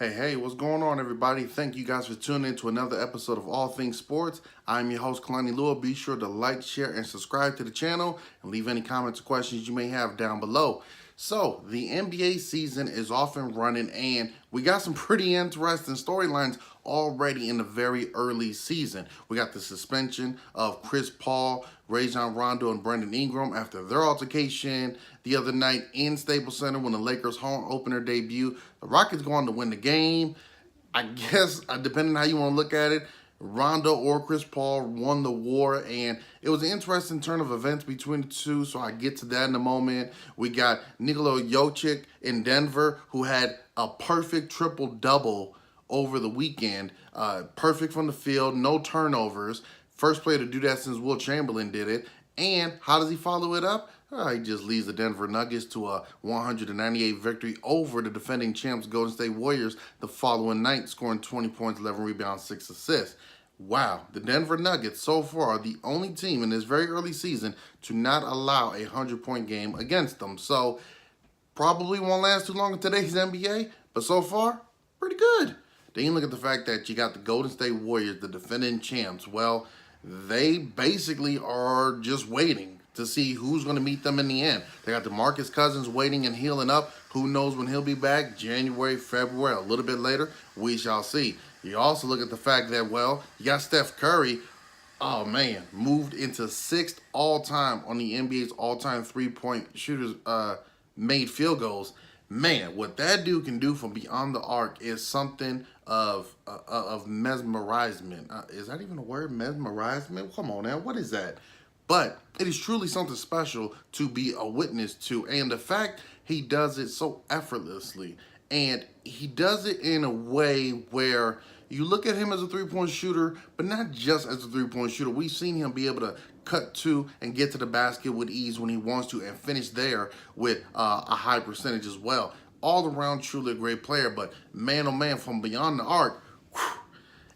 Hey, what's going on, everybody? Thank you guys for tuning in to another episode of All Things Sports. I'm your host, Kalani Lua. Be sure to like, share, and subscribe to the channel and leave any comments or questions you may have down below. So, the NBA season is off and running, and we got some pretty interesting storylines already in the very early season. We got the suspension of Chris Paul, Rajon Rondo, and Brandon Ingram after their altercation the other night in Staples Center when the Lakers home opener debut. The Rockets go on to win the game. I guess, depending on how you want to look at it, Rondo or Chris Paul won the war, and it was an interesting turn of events between the two, so I get to that in a moment. We got Nikola Jokic in Denver, who had a perfect triple-double over the weekend. Perfect from the field, no turnovers. First player to do that since Will Chamberlain did it. And how does he follow it up? He just leads the Denver Nuggets to a 198 victory over the defending champs Golden State Warriors the following night, scoring 20 points, 11 rebounds, 6 assists. Wow, the Denver Nuggets so far are the only team in this very early season to not allow a 100-point game against them. So probably won't last too long in today's NBA, but so far, pretty good. Then you look at the fact that you got the Golden State Warriors, the defending champs. Well, they basically are just waiting to see who's going to meet them in the end. They got DeMarcus Cousins waiting and healing up. Who knows when he'll be back? January, February, a little bit later. We shall see. You also look at the fact that, well, you got Steph Curry. Oh, man, moved into 6th all-time on the NBA's all-time three-point shooters made field goals. Man, what that dude can do from beyond the arc is something of mesmerizement. Is that even a word, mesmerizement? Come on now, what is that? But it is truly something special to be a witness to. And the fact he does it so effortlessly, and he does it in a way where you look at him as a three-point shooter, but not just as a three-point shooter. We've seen him be able to cut to and get to the basket with ease when he wants to and finish there with a high percentage as well. All around, truly a great player, but man, oh man, from beyond the arc,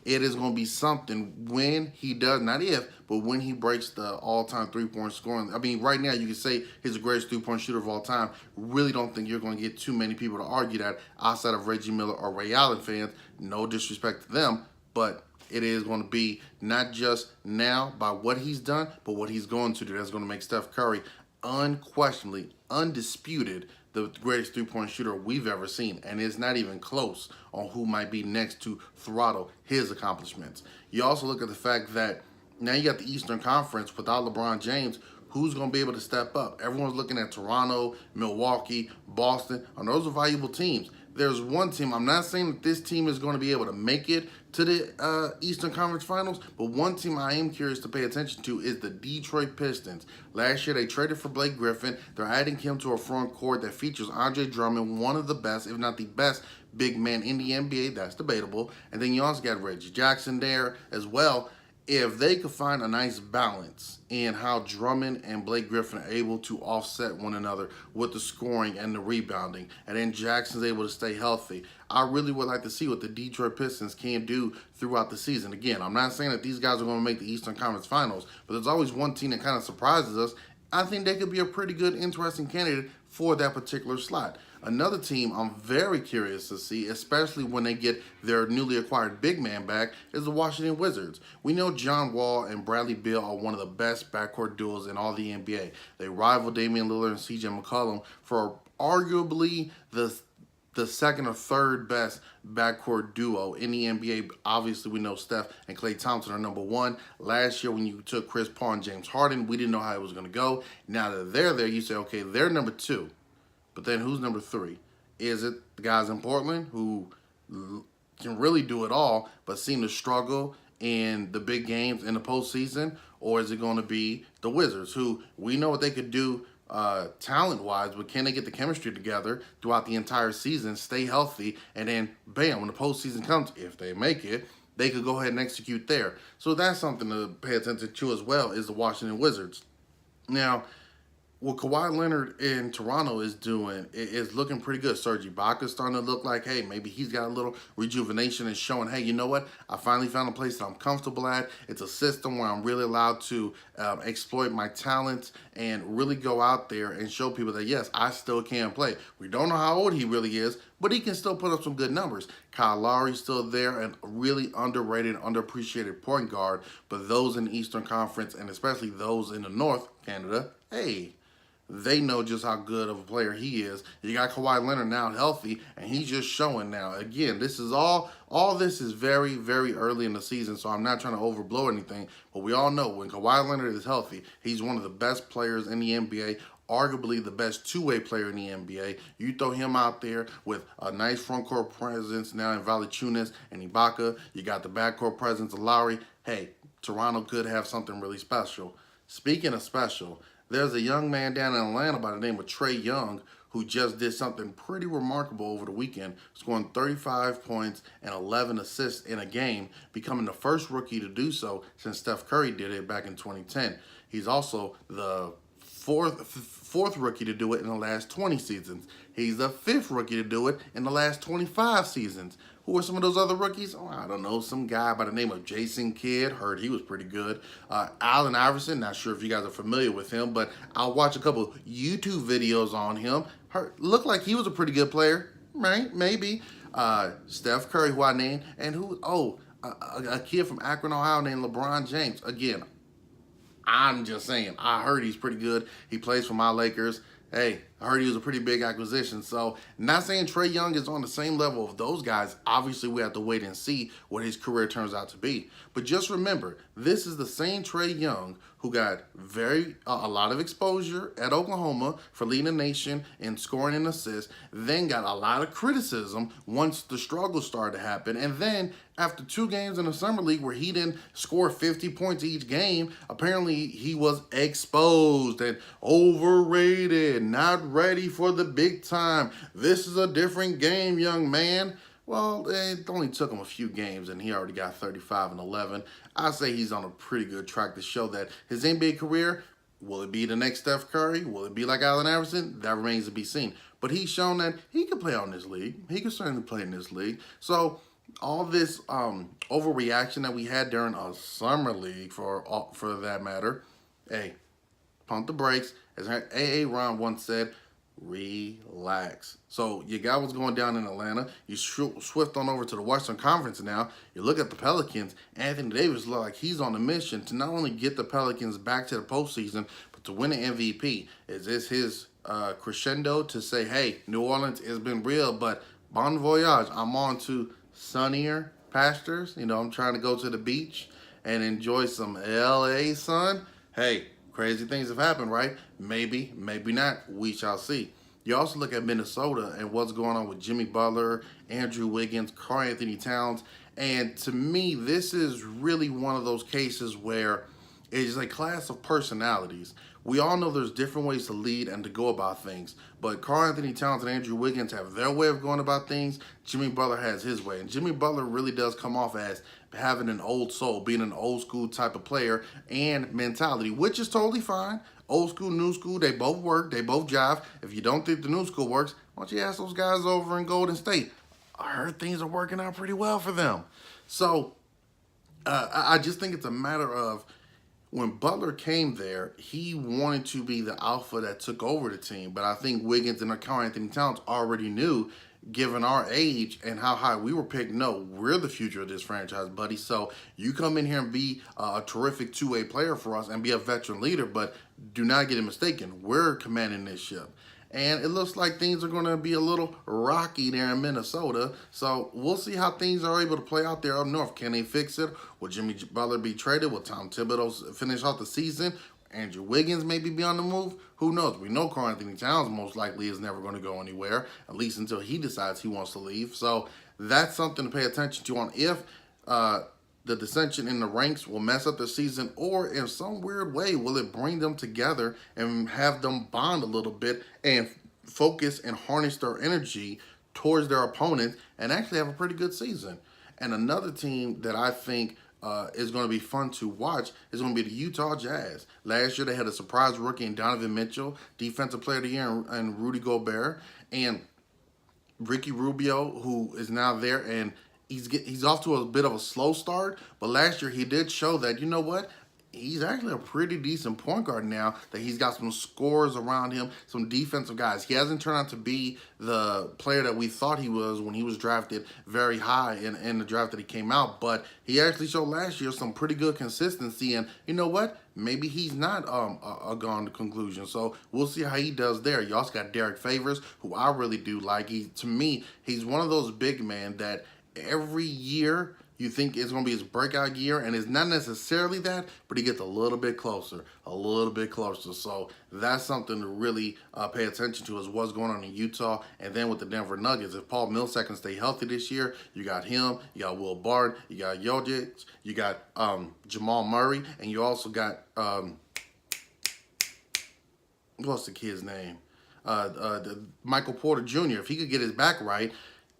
it is going to be something when he does, not if, but when he breaks the all-time three-point scoring. I mean, right now you can say he's the greatest three-point shooter of all time. Really don't think you're going to get too many people to argue that outside of Reggie Miller or Ray Allen fans. No disrespect to them, but it is going to be not just now by what he's done, but what he's going to do. That's going to make Steph Curry unquestionably, undisputed, the greatest three-point shooter we've ever seen, and it's not even close on who might be next to throttle his accomplishments. You also look at the fact that now you got the Eastern Conference without LeBron James. Who's going to be able to step up? Everyone's looking at Toronto, Milwaukee, Boston, and those are valuable teams. There's one team, I'm not saying that this team is going to be able to make it to the Eastern Conference Finals, but one team I am curious to pay attention to is the Detroit Pistons. Last year, they traded for Blake Griffin. They're adding him to a front court that features Andre Drummond, one of the best, if not the best, big man in the NBA. That's debatable. And then you also got Reggie Jackson there as well. If they could find a nice balance in how Drummond and Blake Griffin are able to offset one another with the scoring and the rebounding, and then Jackson's able to stay healthy, I really would like to see what the Detroit Pistons can do throughout the season. Again, I'm not saying that these guys are going to make the Eastern Conference Finals, but there's always one team that kind of surprises us. I think they could be a pretty good, interesting candidate for that particular slot. Another team I'm very curious to see, especially when they get their newly acquired big man back, is the Washington Wizards. We know John Wall and Bradley Beal are one of the best backcourt duos in all the NBA. They rival Damian Lillard and CJ McCollum for arguably the second or third best backcourt duo in the NBA. Obviously, we know Steph and Klay Thompson are number one. Last year, when you took Chris Paul and James Harden, we didn't know how it was going to go. Now that they're there, you say, okay, they're number two. But then who's number three? Is it the guys in Portland who can really do it all but seem to struggle in the big games in the postseason? Or is it going to be the Wizards, who we know what they could do talent-wise, but can they get the chemistry together throughout the entire season, stay healthy, and then, bam, when the postseason comes, if they make it, they could go ahead and execute there. So that's something to pay attention to as well, is the Washington Wizards. Now, what Kawhi Leonard in Toronto is doing is looking pretty good. Serge Ibaka's starting to look like, hey, maybe he's got a little rejuvenation and showing, hey, you know what? I finally found a place that I'm comfortable at. It's a system where I'm really allowed to exploit my talents and really go out there and show people that, yes, I still can play. We don't know how old he really is, but he can still put up some good numbers. Kyle Lowry's still there, and really underrated, underappreciated point guard. But those in the Eastern Conference, and especially those in the North, Canada, hey, they know just how good of a player he is. You got Kawhi Leonard now healthy, and he's just showing now. Again, this is all this is very, very early in the season, so I'm not trying to overblow anything. But we all know when Kawhi Leonard is healthy, he's one of the best players in the NBA, arguably the best two-way player in the NBA. You throw him out there with a nice front court presence now in Valanciunas and Ibaka. You got the backcourt presence of Lowry. Hey, Toronto could have something really special. Speaking of special, there's a young man down in Atlanta by the name of Trae Young who just did something pretty remarkable over the weekend, scoring 35 points and 11 assists in a game, becoming the first rookie to do so since Steph Curry did it back in 2010. He's also the fourth rookie to do it in the last 20 seasons. He's the fifth rookie to do it in the last 25 seasons. Who are some of those other rookies? Oh, I don't know. Some guy by the name of Jason Kidd. Heard he was pretty good. Allen Iverson. Not sure if you guys are familiar with him, but I'll watch a couple YouTube videos on him. Looked like he was a pretty good player, right? Maybe. Steph Curry, who I named, and a kid from Akron, Ohio named LeBron James. Again, I'm just saying, I heard he's pretty good. He plays for my Lakers. Hey, I heard he was a pretty big acquisition. So, not saying Trae Young is on the same level of those guys. Obviously, we have to wait and see what his career turns out to be. But just remember, this is the same Trae Young who got a lot of exposure at Oklahoma for leading the nation in scoring and assists, then got a lot of criticism once the struggle started to happen, and then after 2 games in the summer league where he didn't score 50 points each game, apparently he was exposed and overrated, not ready for the big time. This is a different game, young man. Well, it only took him a few games, and he already got 35 and 11. I say he's on a pretty good track to show that his NBA career, will it be the next Steph Curry? Will it be like Allen Iverson? That remains to be seen. But he's shown that he can play on this league. He can certainly play in this league. So all this overreaction that we had during a summer league, for that matter, hey, pump the brakes. As A.A. Ron once said, relax. So you got what's going down in Atlanta. You swift on over to the Western Conference now. You look at the Pelicans. Anthony Davis looks like he's on a mission to not only get the Pelicans back to the postseason, but to win an MVP. Is this his crescendo to say, hey, New Orleans has been real, but bon voyage. I'm on to sunnier pastures. I'm trying to go to the beach and enjoy some LA sun. Hey, crazy things have happened, right? Maybe, maybe not. We shall see. You also look at Minnesota and what's going on with Jimmy Butler, Andrew Wiggins, Karl-Anthony Towns. And to me, this is really one of those cases where it is a class of personalities. We all know there's different ways to lead and to go about things, but Karl-Anthony Towns and Andrew Wiggins have their way of going about things. Jimmy Butler has his way, and Jimmy Butler really does come off as having an old soul, being an old school type of player and mentality, which is totally fine. Old school, new school, they both work, they both jive. If you don't think the new school works, why don't you ask those guys over in Golden State? I heard things are working out pretty well for them. So I just think it's a matter of, when Butler came there, he wanted to be the alpha that took over the team. But I think Wiggins and Karl-Anthony Towns already knew, given our age and how high we were picked, no, we're the future of this franchise, buddy. So you come in here and be a terrific two-way player for us and be a veteran leader, but do not get it mistaken. We're commanding this ship. And it looks like things are going to be a little rocky there in Minnesota. So we'll see how things are able to play out there up north. Can they fix it? Will Jimmy Butler be traded? Will Tom Thibodeau finish off the season? Andrew Wiggins maybe be on the move? Who knows? We know Karl-Anthony Towns most likely is never going to go anywhere, at least until he decides he wants to leave. So that's something to pay attention to on if the dissension in the ranks will mess up the season, or in some weird way, will it bring them together and have them bond a little bit and focus and harness their energy towards their opponents and actually have a pretty good season. And another team that I think is going to be fun to watch is going to be the Utah Jazz. Last year they had a surprise rookie in Donovan Mitchell, Defensive Player of the Year, and Rudy Gobert, and Ricky Rubio, who is now there, and he's off to a bit of a slow start. But last year he did show that, you know what, he's actually a pretty decent point guard now, that he's got some scores around him, some defensive guys. He hasn't turned out to be the player that we thought he was when he was drafted very high in the draft that he came out, but he actually showed last year some pretty good consistency, and you know what? Maybe he's not a gone conclusion. So we'll see how he does there. You also got Derek Favors, who I really do like. To me, he's one of those big men that every year you think it's going to be his breakout year, and it's not necessarily that, but he gets a little bit closer, a little bit closer. So that's something to really pay attention to, is what's going on in Utah. And then with the Denver Nuggets, if Paul Millsap can stay healthy this year, you got him, you got Will Barton, you got Jokic, you got Jamal Murray, and you also got, what's the kid's name? Michael Porter Jr. If he could get his back right,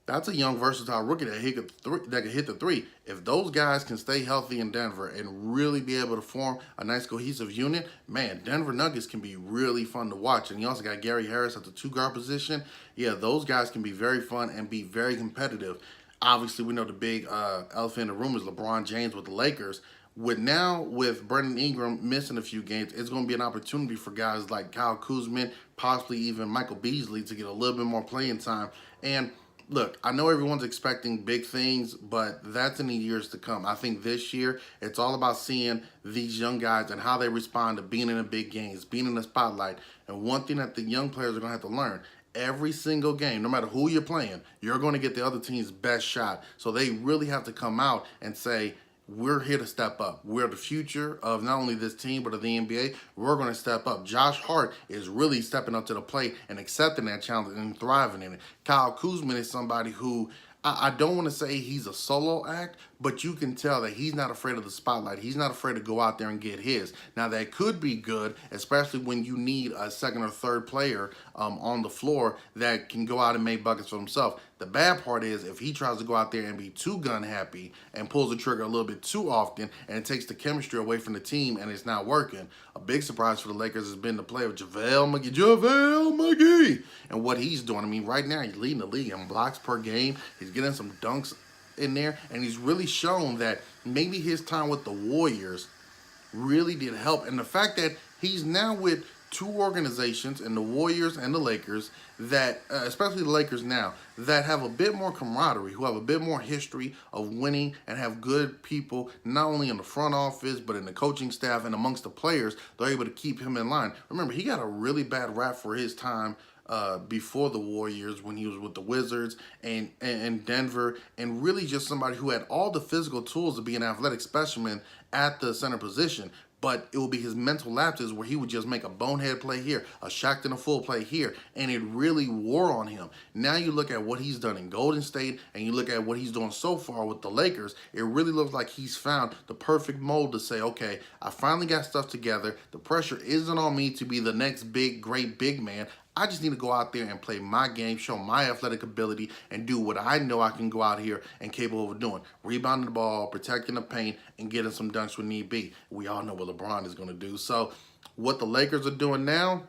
that's a young, versatile rookie that could hit the three. If those guys can stay healthy in Denver and really be able to form a nice cohesive unit, man, Denver Nuggets can be really fun to watch. And you also got Gary Harris at the two-guard position. Yeah, those guys can be very fun and be very competitive. Obviously, we know the big elephant in the room is LeBron James with the Lakers. With Brandon Ingram missing a few games, it's going to be an opportunity for guys like Kyle Kuzma, possibly even Michael Beasley, to get a little bit more playing time. And look, I know everyone's expecting big things, but that's in the years to come. I think this year, it's all about seeing these young guys and how they respond to being in the big games, being in the spotlight. And one thing that the young players are going to have to learn, every single game, no matter who you're playing, you're going to get the other team's best shot. So they really have to come out and say, we're here to step up. We're the future of not only this team, but of the NBA. We're going to step up. Josh Hart is really stepping up to the plate and accepting that challenge and thriving in it. Kyle Kuzma is somebody who, I don't want to say he's a solo act, but you can tell that he's not afraid of the spotlight. He's not afraid to go out there and get his. Now, that could be good, especially when you need a second or third player on the floor that can go out and make buckets for himself. The bad part is if he tries to go out there and be too gun happy and pulls the trigger a little bit too often, and it takes the chemistry away from the team and it's not working. A big surprise for the Lakers has been the play of JaVale McGee, and what he's doing. I mean, right now he's leading the league in blocks per game. He's getting some dunks in there, and he's really shown that maybe his time with the Warriors really did help. And the fact that he's now with two organizations, in the Warriors and the Lakers, that especially the Lakers now, that have a bit more camaraderie, who have a bit more history of winning and have good people not only in the front office but in the coaching staff and amongst the players. They're able to keep him in line. Remember, he got a really bad rap for his time before the Warriors, when he was with the Wizards and Denver, and really just somebody who had all the physical tools to be an athletic specimen at the center position. But it would be his mental lapses where he would just make a bonehead play here, a Shaqtin' a Fool play here, and it really wore on him. Now you look at what he's done in Golden State, and you look at what he's doing so far with the Lakers, it really looks like he's found the perfect mold to say, okay, I finally got stuff together. The pressure isn't on me to be the next big, great big man. I just need to go out there and play my game, show my athletic ability, and do what I know I can go out here and capable of doing. Rebounding the ball, protecting the paint, and getting some dunks when need be. We all know what LeBron is going to do. So what the Lakers are doing now,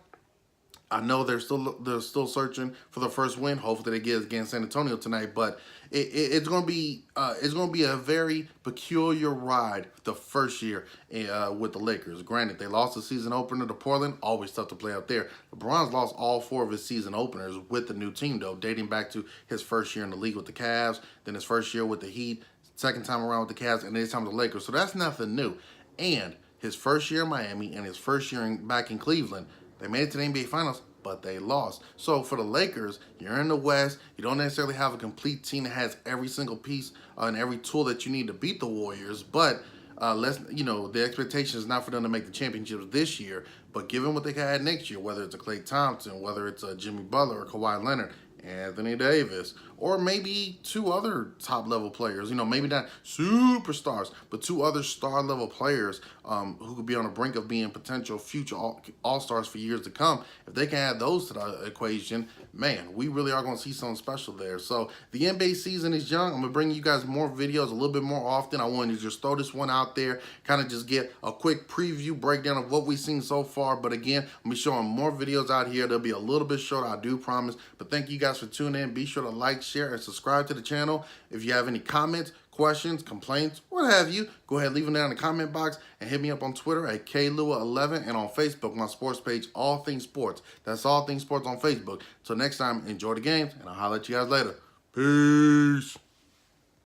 I know they're still searching for the first win. Hopefully they get it against San Antonio tonight. But it's going to be a very peculiar ride the first year with the Lakers. Granted, they lost the season opener to Portland. Always tough to play out there. LeBron's lost all 4 of his season openers with the new team, though, dating back to his first year in the league with the Cavs, then his first year with the Heat, second time around with the Cavs, and this time with the Lakers. So that's nothing new. And his first year in Miami and his first year back in Cleveland, they made it to the NBA Finals, but they lost. So for the Lakers, you're in the West. You don't necessarily have a complete team that has every single piece and every tool that you need to beat the Warriors. But the expectation is not for them to make the championships this year. But given what they had next year, whether it's a Klay Thompson, whether it's a Jimmy Butler or Kawhi Leonard, Anthony Davis, or maybe two other top level players. You know, maybe not superstars, but two other star level players who could be on the brink of being potential future all-stars for years to come. If they can add those to the equation, man, we really are going to see something special there. So the NBA season is young. I'm going to bring you guys more videos a little bit more often. I wanted to just throw this one out there, kind of just get a quick preview breakdown of what we've seen so far. But again, I'm be showing more videos out here. They'll be a little bit shorter, I do promise. But thank you guys for tuning in. Be sure to like, share, and subscribe to the channel. If you have any comments, questions, complaints, what have you, go ahead, leave them down in the comment box, and hit me up on Twitter at KLua11 and on Facebook, my sports page, All Things Sports. That's All Things Sports on Facebook. Till next time, enjoy the games, and I'll holler at you guys later. Peace.